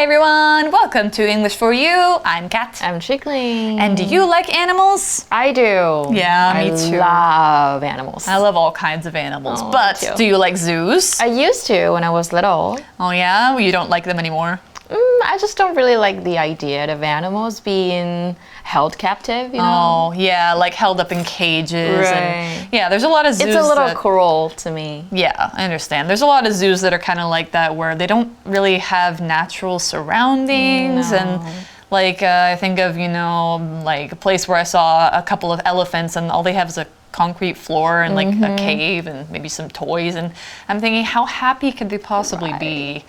Hi everyone, welcome to English for You. I'm Kat. I'm Chickling. And do you like animals? I do. Yeah, me too. I love animals. I love all kinds of animals, Oh, but me too. do you like zoos? I used to when I was little. Oh yeah? Well, you don't like them anymore? I just don't really like the idea of animals being held captive, you know? Oh, yeah, like held up in cages. Right. And, yeah, there's a lot of zoos It's a little that, cruel to me. Yeah, I understand. There's a lot of zoos that are kind of like that where they don't really have natural surroundings. No. And like, I think of, like a place where I saw a couple of elephants and all they have is a concrete floor and like a cave and maybe some toys, and I'm thinking, how happy could they possibly be?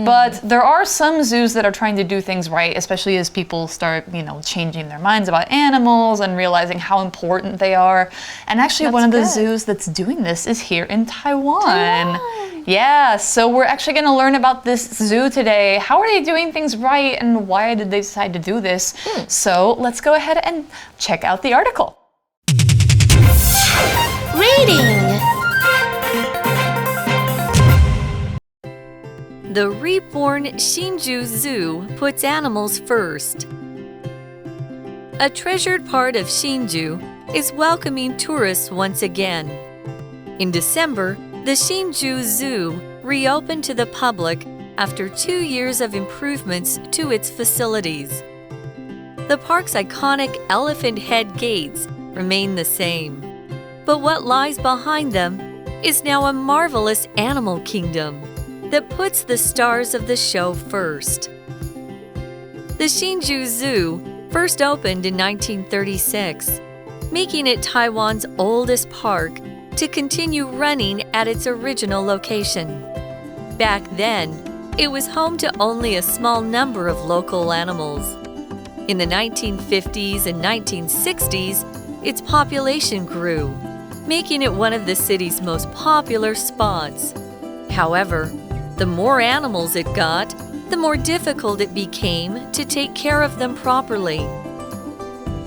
But there are some zoos that are trying to do things right, especially as people start changing their minds about animals and realizing how important they are. And actually one of the zoos that's doing this is here in Taiwan. Yeah, so we're actually going to learn about this zoo today. How are they doing things right and why did they decide to do this? So let's go ahead and check out the article. Reading. The reborn Hsinchu Zoo puts animals first. A treasured part of Hsinchu is welcoming tourists once again. In December, the Hsinchu Zoo reopened to the public after 2 years of improvements to its facilities. The park's iconic elephant head gates remain the same. But what lies behind them is now a marvelous animal kingdom that puts the stars of the show first. The Hsinchu Zoo first opened in 1936, making it Taiwan's oldest park to continue running at its original location. Back then, it was home to only a small number of local animals. In the 1950s and 1960s, its population grew, making it one of the city's most popular spots. However, the more animals it got, the more difficult it became to take care of them properly.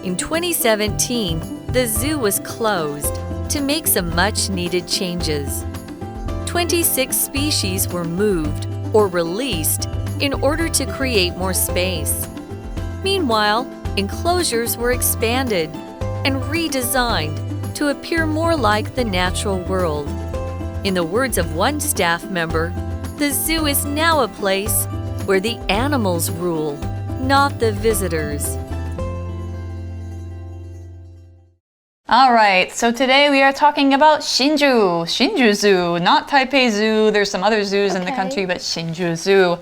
In 2017, the zoo was closed to make some much-needed changes. 26 species were moved or released in order to create more space. Meanwhile, enclosures were expanded and redesigned to appear more like the natural world. In the words of one staff member, the zoo is now a place where the animals rule, not the visitors. All right, so today we are talking about Hsinchu Zoo, not Taipei Zoo. There's some other zoos in the country, but Hsinchu Zoo.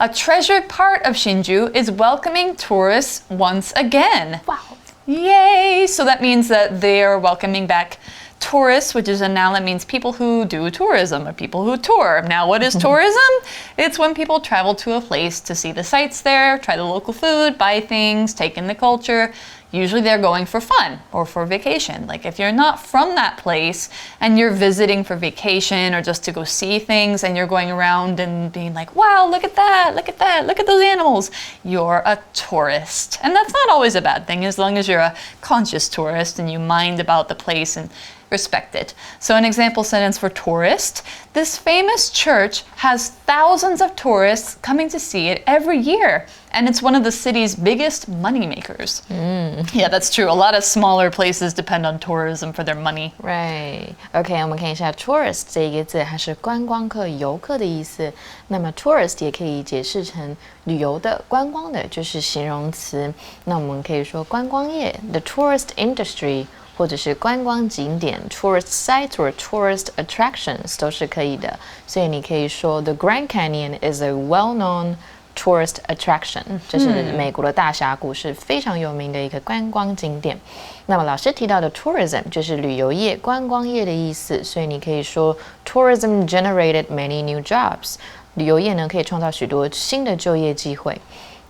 A treasured part of Hsinchu is welcoming tourists once again. Wow. Yay! So that means that they are welcoming back tourists, which is a noun that means people who do tourism or people who tour. Now, what is tourism? It's when people travel to a place to see the sights there, try the local food, buy things, take in the culture. Usually they're going for fun or for vacation. Like if you're not from that place and you're visiting for vacation or just to go see things and you're going around and being like, wow, look at that, look at that, look at those animals, you're a tourist. And that's not always a bad thing as long as you're a conscious tourist and you mind about the place and respect it. So an example sentence for tourist: this famous church has thousands of tourists coming to see it every year, and it's one of the city's biggest money makers. Yeah, that's true. A lot of smaller places depend on tourism for their money. Right. OK, 我们看一下 tourist 这个字，它是观光客、游客的意思。那么 tourist 也可以解释成旅游的、观光的，就是形容词。那我们可以说观光业 ，the tourist industry。或者是观光景点 tourist sites or tourist attractions 都是可以的，所以你可以说 The Grand Canyon is a well-known tourist attraction， 这是美国的大峡谷，是非常有名的一个观光景点。那么老师提到的 tourism 就是旅游业、观光业的意思，所以你可以说 tourism generated many new jobs， 旅游业呢可以创造许多新的就业机会。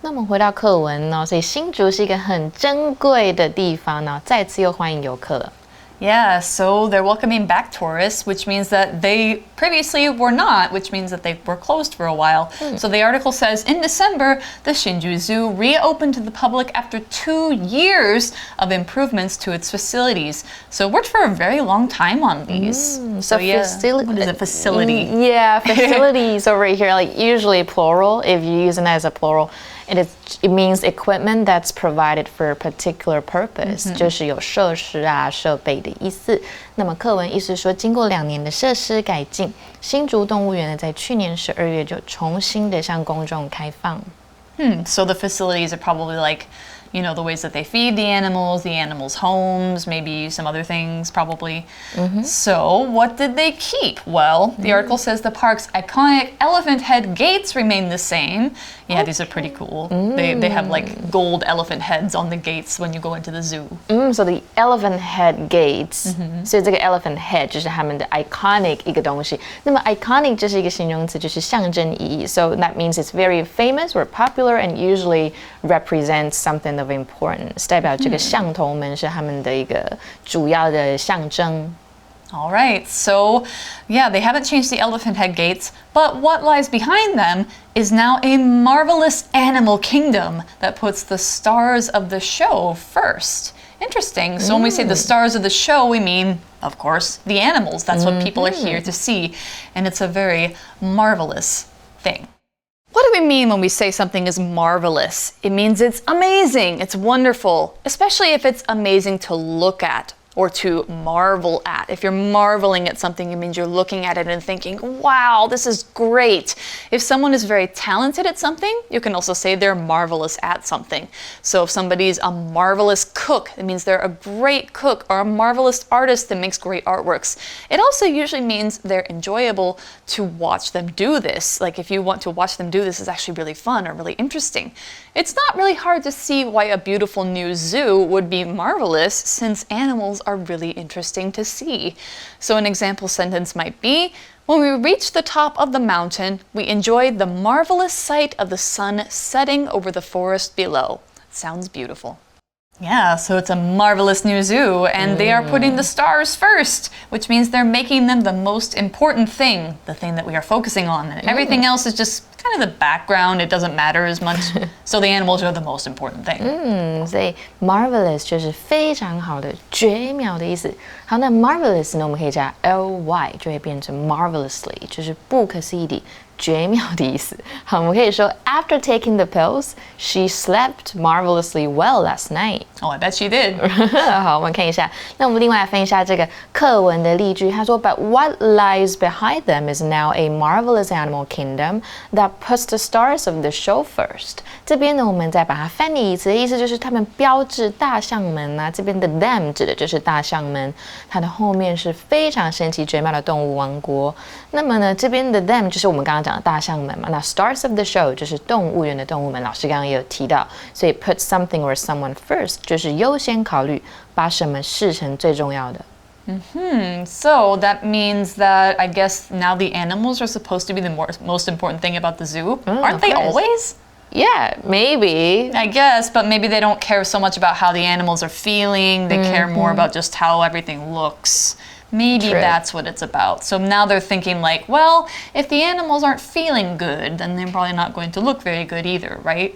那我们回到课文呢，所以新竹是一个很珍贵的地方呢，再次又欢迎游客了。Yeah, so they're welcoming back tourists, which means that they previously were not, which means that they were closed for a while. So the article says, in December, the Hsinchu Zoo reopened to the public after 2 years of improvements to its facilities. So it worked for a very long time on these. So what is a facility? Yeah, facilities over here, like usually plural, if you use it as a plural. It means equipment that's provided for a particular purpose， 就是有设施啊、设备的意思。那么课文意思说，经过2年的设施改进，新竹动物园呢，在去年12月就重新的向公众开放。So the facilities are probably like, the ways that they feed the animals' homes, maybe some other things probably. So what did they keep? Well, the article says the park's iconic elephant head gates remain the same. Yeah, these are pretty cool. They have like gold elephant heads on the gates when you go into the zoo. So the elephant head gates. 所以这个 elephant head 就是他们的 iconic 一个东西。那么 iconic 这是一个形容词，就是象征意义。So that means it's very famous or popular and usually represents something of importance. 代表这个象头们是他们的一个主要的象征。All right, so yeah, they haven't changed the elephant head gates, but what lies behind them is now a marvelous animal kingdom that puts the stars of the show first. Interesting. So when we say the stars of the show, we mean, of course, the animals. That's what people are here to see, and it's a very marvelous thing. What do we mean when we say something is marvelous? It means it's amazing, it's wonderful, especially if it's amazing to look at or to marvel at. If you're marveling at something, it means you're looking at it and thinking, wow, this is great. If someone is very talented at something, you can also say they're marvelous at something. So if somebody's a marvelous cook, it means they're a great cook, or a marvelous artist that makes great artworks. It also usually means they're enjoyable to watch them do this. Like if you want to watch them do this, it's actually really fun or really interesting. It's not really hard to see why a beautiful new zoo would be marvelous, since animals are really interesting to see. So an example sentence might be, when we reached the top of the mountain, we enjoyed the marvelous sight of the sun setting over the forest below. Sounds beautiful. Yeah, so it's a marvelous new zoo, and they are putting the stars first, which means they're making them the most important thing, the thing that we are focusing on, and everything else is just kind of the background. It doesn't matter as much. So the animals are the most important thing. 所以 marvelous 就是非常好的、绝妙的意思。好，那 marvelous 呢，我们可以加 ly 就会变成 marvelously，就是不可思议的、绝妙的意思。好，我们可以说 After taking the pills, she slept marvelously well last night. Oh, I bet she did. 好，我们看一下。那我们另外来分一下这个课文的例句。他说 But what lies behind them is now a marvelous animal kingdom that puts the stars of the show first. 这边呢，我们再把它翻译一次，意思就是他们标志大象们啊。这边的 them 指的就是大象们，它的后面是非常神奇绝妙的动物王国。那么呢，这边的 them 就是我们刚刚讲的大象们嘛。那 stars of the show 就是动物园的动物们，老师刚刚也有提到，所以 put something or someone first 就是优先考虑，把什么视成最重要的。So that means that I guess now the animals are supposed to be the most important thing about the zoo. Aren't they always? Yeah, maybe. I guess, but maybe they don't care so much about how the animals are feeling. They care more about just how everything looks. Maybe that's what it's about. So now they're thinking like, well, if the animals aren't feeling good, then they're probably not going to look very good either, right?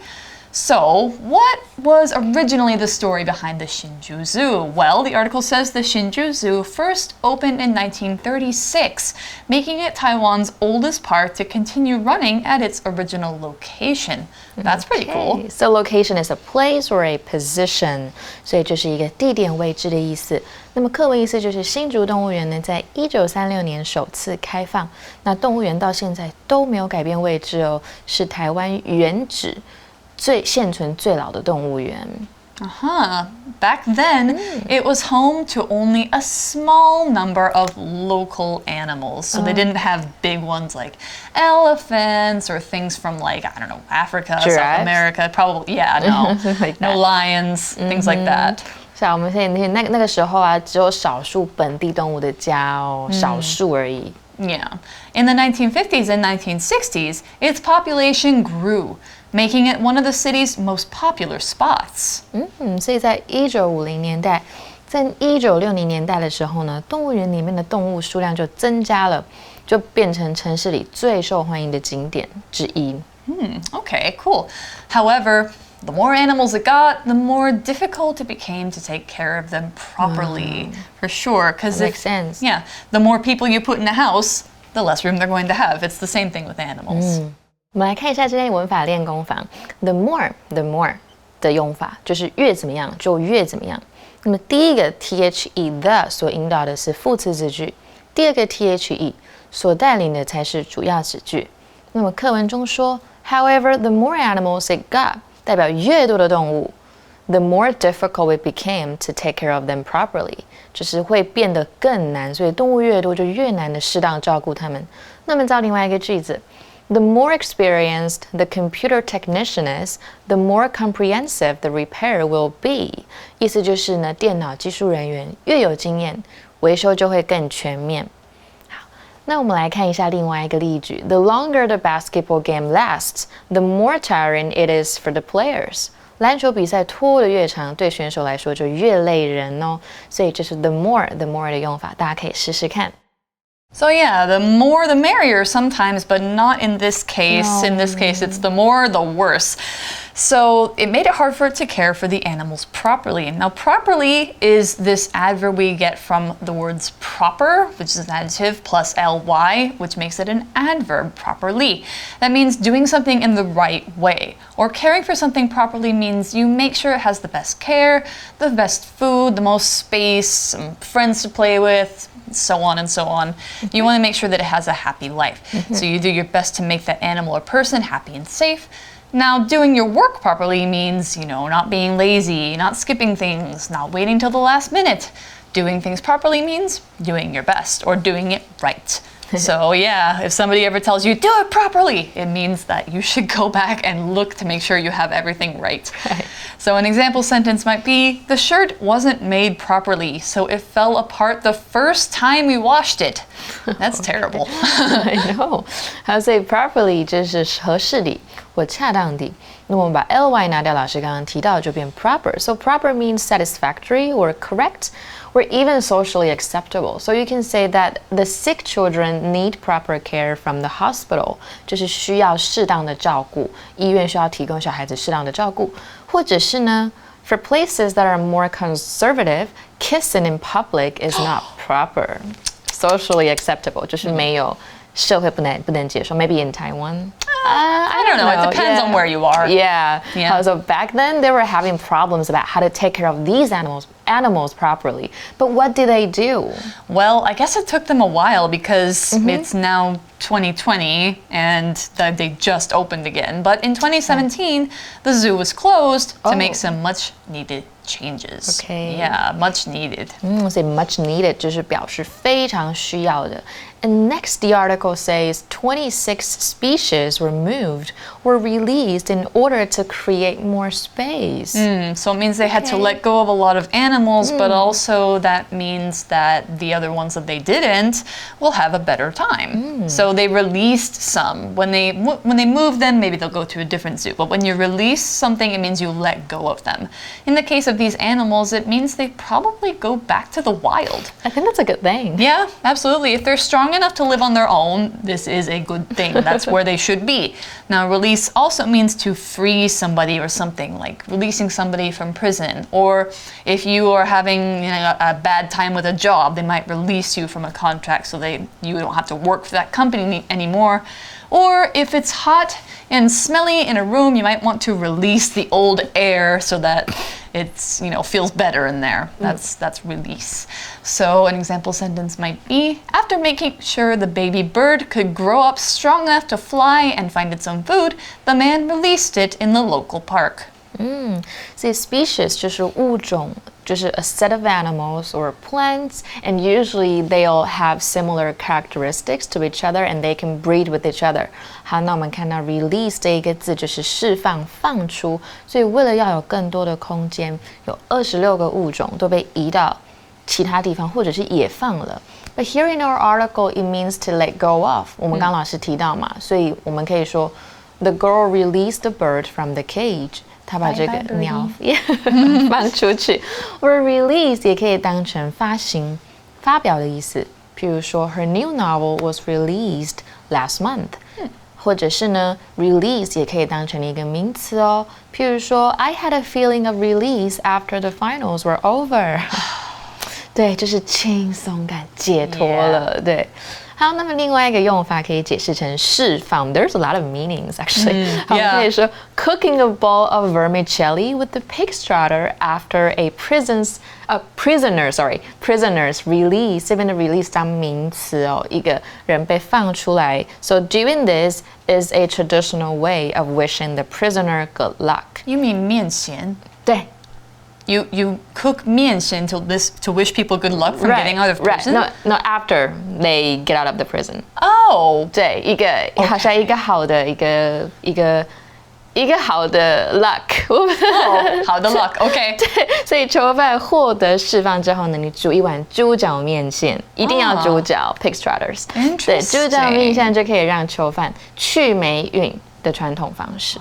So, what was originally the story behind the Hsinchu Zoo? Well, the article says the Hsinchu Zoo first opened in 1936, making it Taiwan's oldest park to continue running at its original location. That's pretty cool. So location is a place or a position. 所以就是一个地点位置的意思。那么课文意思就是新竹动物园呢，在1936年首次开放。那动物园到现在都没有改变位置哦，是台湾原址现存最老的动物园。Back then, it was home to only a small number of local animals. So they didn't have big ones like elephants or things from like, I don't know, Africa, Giraffes? South America. Probably, yeah, no. Like no lions, things like that. 是啊，我们现在那个时候啊，只有少数本地动物的家哦，少数而已。Yeah. In the 1950s and 1960s, its population grew, making it one of the city's most popular spots. 所以在1950年代在1960年代的时候呢，动物园里面的动物数量就增加了，就变成城市里最受欢迎的景点之一。Okay, cool. However, the more animals it got, the more difficult it became to take care of them properly, for sure. Because makes sense. Yeah, the more people you put in a house, the less room they're going to have. It's the same thing with animals. 我们来看一下这篇文法练功房 the more 的用法，就是越怎么样就越怎么样。那么第一个 the 的所引导的是副词子句，第二个 the 所带领的才是主要子句。那么课文中说 however the more animals it got 代表越多的动物 the more difficult it became to take care of them properly 就是会变得更难，所以动物越多就越难的适当照顾它们。那么造另外一个句子The more experienced the computer technician is, the more comprehensive the repair will be. 意思就是呢，电脑技术人员越有经验，维修就会更全面。好，那我们来看一下另外一个例句。The longer the basketball game lasts, the more tiring it is for the players. 篮球比赛拖得越长，对选手来说就越累人哦。所以这是 the more 的用法，大家可以试试看。So yeah, the more the merrier sometimes, but not in this case. No. In this case, it's the more the worse. So it made it hard for it to care for the animals properly. Now, properly is this adverb we get from the words proper, which is an adjective, plus ly, which makes it an adverb, properly. That means doing something in the right way. Or caring for something properly means you make sure it has the best care, the best food, the most space, some friends to play with, so on and so on. You want to make sure that it has a happy life. So you do your best to make that animal or person happy and safe. Now, doing your work properly means, not being lazy, not skipping things, not waiting till the last minute. Doing things properly means doing your best or doing it right. So yeah, if somebody ever tells you, do it properly, it means that you should go back and look to make sure you have everything right. So an example sentence might be, the shirt wasn't made properly, so it fell apart the first time we washed it. That's terrible. I know. 还所以 properly 就是合适地或恰当地。那么我们把 ly 拿掉，老师刚刚提到就变 proper. So proper means satisfactory or correct or even socially acceptable. So you can say that the sick children need proper care from the hospital. 就是需要适当的照顾，医院需要提供小孩子适当的照顾，或者是呢 For places that are more conservative, kissing in public is not proper. Socially acceptable 就是没有社会不能接受。Maybe in Taiwan. I don't know. It depends on where you are. Yeah. So back then they were having problems about how to take care of these animals properly. But what did they do? Well, I guess it took them a while because it's now 2020 and they just opened again. But in 2017, the zoo was closed to make some much needed changes. Okay. Yeah, much needed. So much needed 就是表示非常需要的。And next, the article says 26 species were moved or released in order to create more space. So it means they had to let go of a lot of animals, but also that means that the other ones that they didn't will have a better time. So they released some. When they move them, maybe they'll go to a different zoo. But when you release something, it means you let go of them. In the case of these animals, it means they probably go back to the wild. I think that's a good thing. Yeah, absolutely. If they're strong enough to live on their own, this is a good thing. That's where they should be. Now, release also means to free somebody or something, like releasing somebody from prison. Or if you are having a bad time with a job, they might release you from a contract so you don't have to work for that company anymore. Or if it's hot and smelly in a room, you might want to release the old air so that it's feels better in there. That's release. So an example sentence might be, after making sure the baby bird could grow up strong enough to fly and find its own food, the man released it in the local park. 所以 species 就是物种，就是 a set of animals or plants, and usually they'll have similar characteristics to each other and they can breed with each other. 好，那我们看到 release 这一个字就是释放、放出，所以为了要有更多的空间，有26个物种都被移到其他地方，或者是野放了。But here in our article, it means to let go of. 我们刚老师提到嘛，所以我们可以说 The girl released the bird from the cage. 他把这个 Bye bye, 鸟放出去。or release 也可以当成发行、发表的意思。譬如说 her new novel was released last month。或者是呢 release 也可以当成一个名词哦。譬如说 I had a feeling of release after the finals were over。对，就是轻松感，解脱了。对。好，那么另外一个用法可以解释成释放。There's a lot of meanings actually. 好，我们可以说 cooking a bowl of vermicelli with the pig starter after a prisoners release. 这边的 release 当名词哦，一个人被放出来。So doing this is a traditional way of wishing the prisoner good luck. You mean 面线？对。You cook 面线 to wish people good luck from getting out of prison? No, after they get out of the prison. Oh. 对，一个好像一个好的好的 luck。好的 luck. OK. 对，所以囚犯获得释放之后呢，你煮一碗猪脚面线，一定要猪脚 pig starters。对，猪脚面线就可以让囚犯去霉运的传统方式。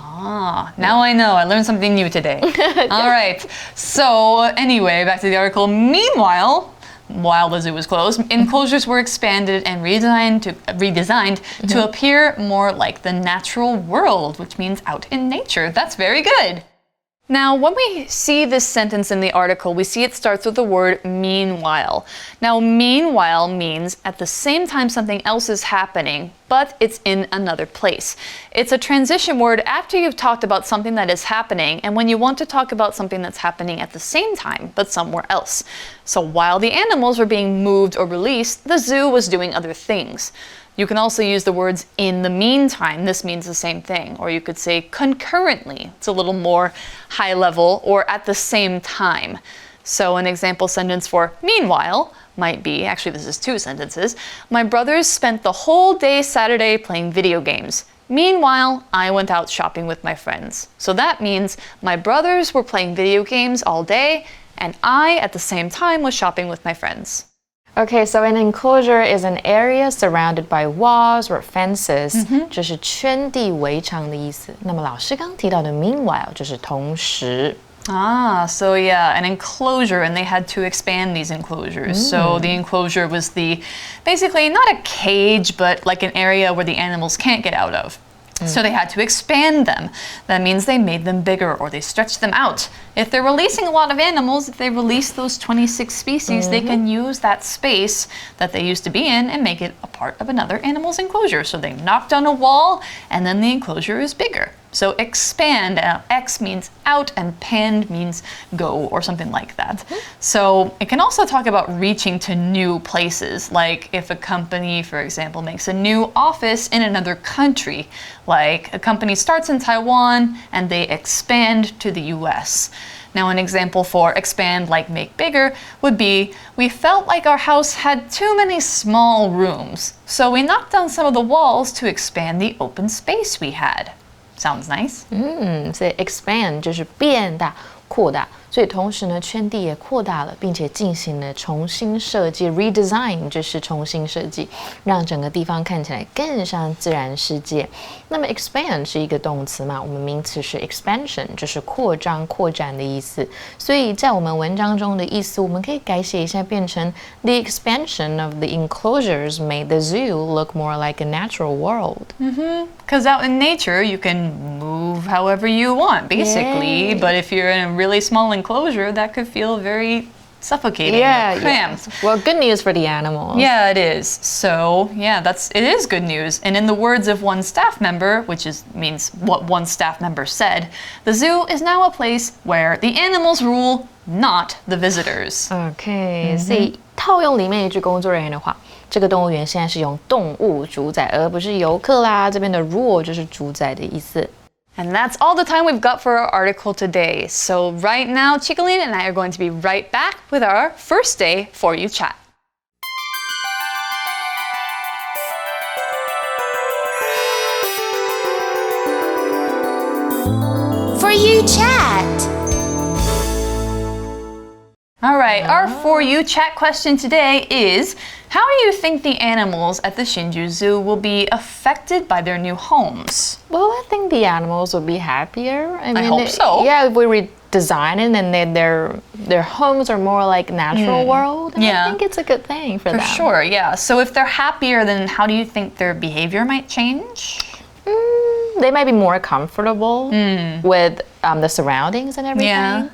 Now I know. I learned something new today. All right. So anyway, back to the article. Meanwhile, while the zoo was closed, enclosures were expanded and redesigned to appear more like the natural world, which means out in nature. That's very good. Now, when we see this sentence in the article, we see it starts with the word meanwhile. Now, meanwhile means at the same time something else is happening, but it's in another place. It's a transition word after you've talked about something that is happening and when you want to talk about something that's happening at the same time, but somewhere else. So while the animals were being moved or released, the zoo was doing other things. You can also use the words in the meantime. This means the same thing. Or you could say concurrently. It's a little more high level, or at the same time. So an example sentence for meanwhile might be, actually this is two sentences, my brothers spent the whole day Saturday playing video games. Meanwhile, I went out shopping with my friends. So that means my brothers were playing video games all day, and I, at the same time, was shopping with my friends. Okay, so an enclosure is an area surrounded by walls or fences. 就是圈地围墙的意思。那么老师刚提到的 meanwhile 就是同时。So yeah, an enclosure, and they had to expand these enclosures. So the enclosure was basically not a cage, but like an area where the animals can't get out of. So they had to expand them. That means they made them bigger or they stretched them out. If they're releasing a lot of animals, if they release those 26 species, they can use that space that they used to be in and make it a part of another animal's enclosure. So they knock down a wall and then the enclosure is bigger. So expand, X means out and pand means go or something like that. So it can also talk about reaching to new places, like if a company, for example, makes a new office in another country, like a company starts in Taiwan and they expand to the US. Now, an example for expand, like make bigger, would be we felt like our house had too many small rooms, so we knocked down some of the walls to expand the open space we had. Sounds nice. 所以 expand 就是变大、扩大，所以同时呢，圈地也扩大了，并且进行了重新设计 redesign 就是重新设计，让整个地方看起来更像自然世界。那么 expand 是一个动词嘛，我们名词是 expansion， 就是扩张、扩展的意思。所以在我们文章中的意思，我们可以改写一下，变成 the expansion of the enclosures made the zoo look more like a natural world. Because out in nature, you can move however you want, basically. But if you're in a really small enclosure, that could feel very suffocating, cramped. Well, good news for the animals. Yeah, it is. So, yeah, it is good news. And in the words of one staff member, which means what one staff member said, the zoo is now a place where the animals rule, not the visitors. Okay, 所以套用里面一句工作人员的话，这个动物园现在是用动物主宰，而不是游客啦。这边的 rule 就是主宰的意思。And that's all the time we've got for our article today. So right now, Chicolina and I are going to be right back with our first day For You Chat. For You Chat. All right, our For You chat question today is, how do you think the animals at the Shinju Zoo will be affected by their new homes? Well, I think the animals will be happier. I hope so. Yeah, if we redesign it and their homes are more like natural world, and I think it's a good thing for them. For sure, yeah. So if they're happier, then how do you think their behavior might change? They might be more comfortable with the surroundings and everything. Yeah.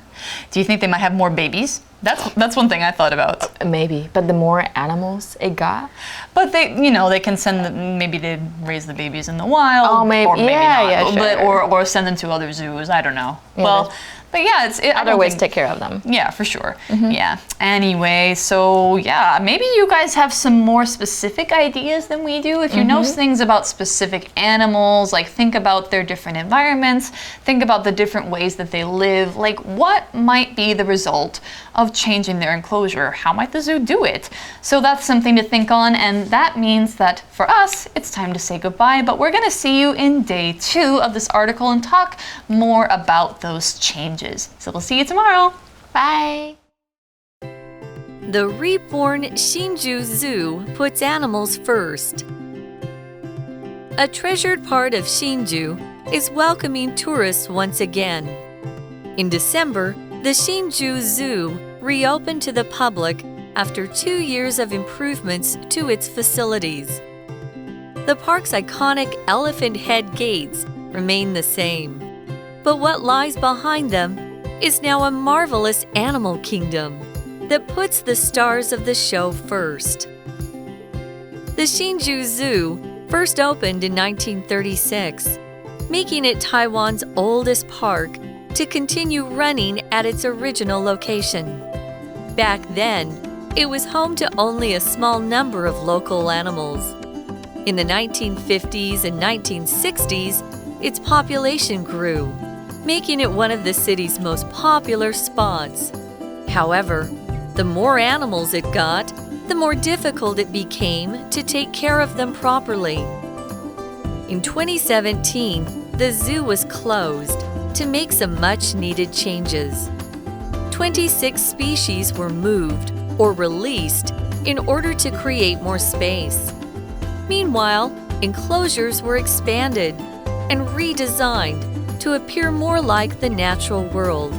Do you think they might have more babies? That's one thing I thought about. Maybe, but the more animals it got. But they can send maybe they raise the babies in the wild. Oh, maybe, or maybe not. yeah, sure. Or send them to other zoos. I don't know. Yeah, well, but yeah, other ways to take care of them. Yeah, for sure. Yeah. Anyway, so yeah, maybe you guys have some more specific ideas than we do. If you know things about specific animals, like think about their different environments, think about the different ways that they live, like what might be the result of changing their enclosure? How might the zoo do it? So that's something to think on, and that means that for us, it's time to say goodbye, but we're gonna see you in day 2 of this article and talk more about those changes. So we'll see you tomorrow. Bye. The reborn Shinju Zoo puts animals first. A treasured part of Shinju is welcoming tourists once again. In December, the Shinju Zoo reopened to the public after 2 years of improvements to its facilities. The park's iconic elephant head gates remain the same, but what lies behind them is now a marvelous animal kingdom that puts the stars of the show first. The Shinju Zoo first opened in 1936, making it Taiwan's oldest park to continue running at its original location. Back then, it was home to only a small number of local animals. In the 1950s and 1960s, its population grew, making it one of the city's most popular spots. However, the more animals it got, the more difficult it became to take care of them properly. In 2017, the zoo was closed to make some much-needed changes. 26 species were moved or released in order to create more space. Meanwhile, enclosures were expanded and redesigned to appear more like the natural world.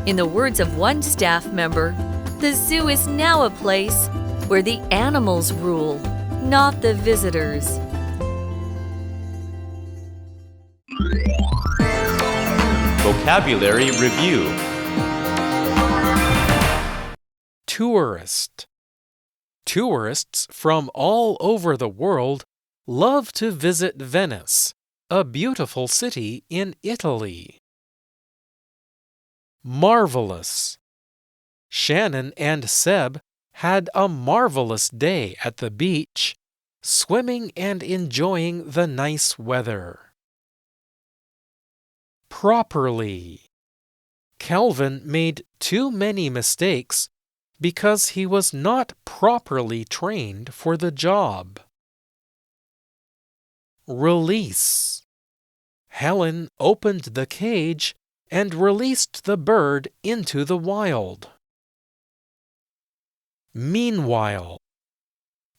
In the words of one staff member, the zoo is now a place where the animals rule, not the visitors. Vocabulary Review. Tourist. Tourists from all over the world love to visit Venice, a beautiful city in Italy. Marvelous. Shannon and Seb had a marvelous day at the beach, swimming and enjoying the nice weather. Properly. Calvin made too many mistakes because he was not properly trained for the job. Release. Helen opened the cage and released the bird into the wild. Meanwhile.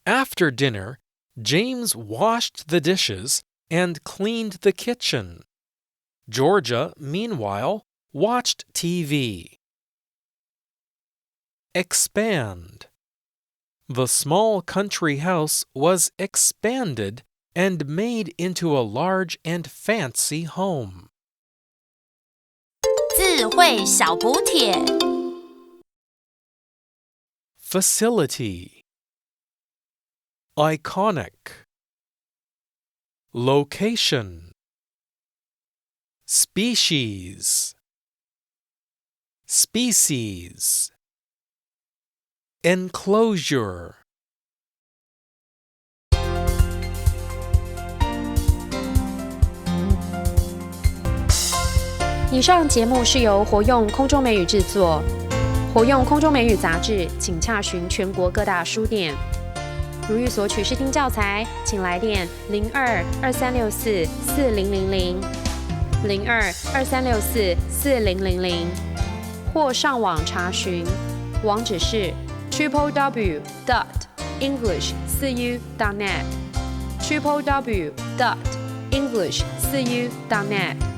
After dinner, James washed the dishes and cleaned the kitchen. Georgia, meanwhile, watched TV. Expand. The small country house was expanded and made into a large and fancy home. 智慧小补帖 Facility. Iconic. Location. Species. Species. Enclosure. 以上节目是由活用空中美语制作，活用空中美语杂志，请洽询全国各大书店。如欲索取试听教材，请来电02-2364-4000 02-2364-4000，或上网查询网址是 www.english4u.net www.english4u.net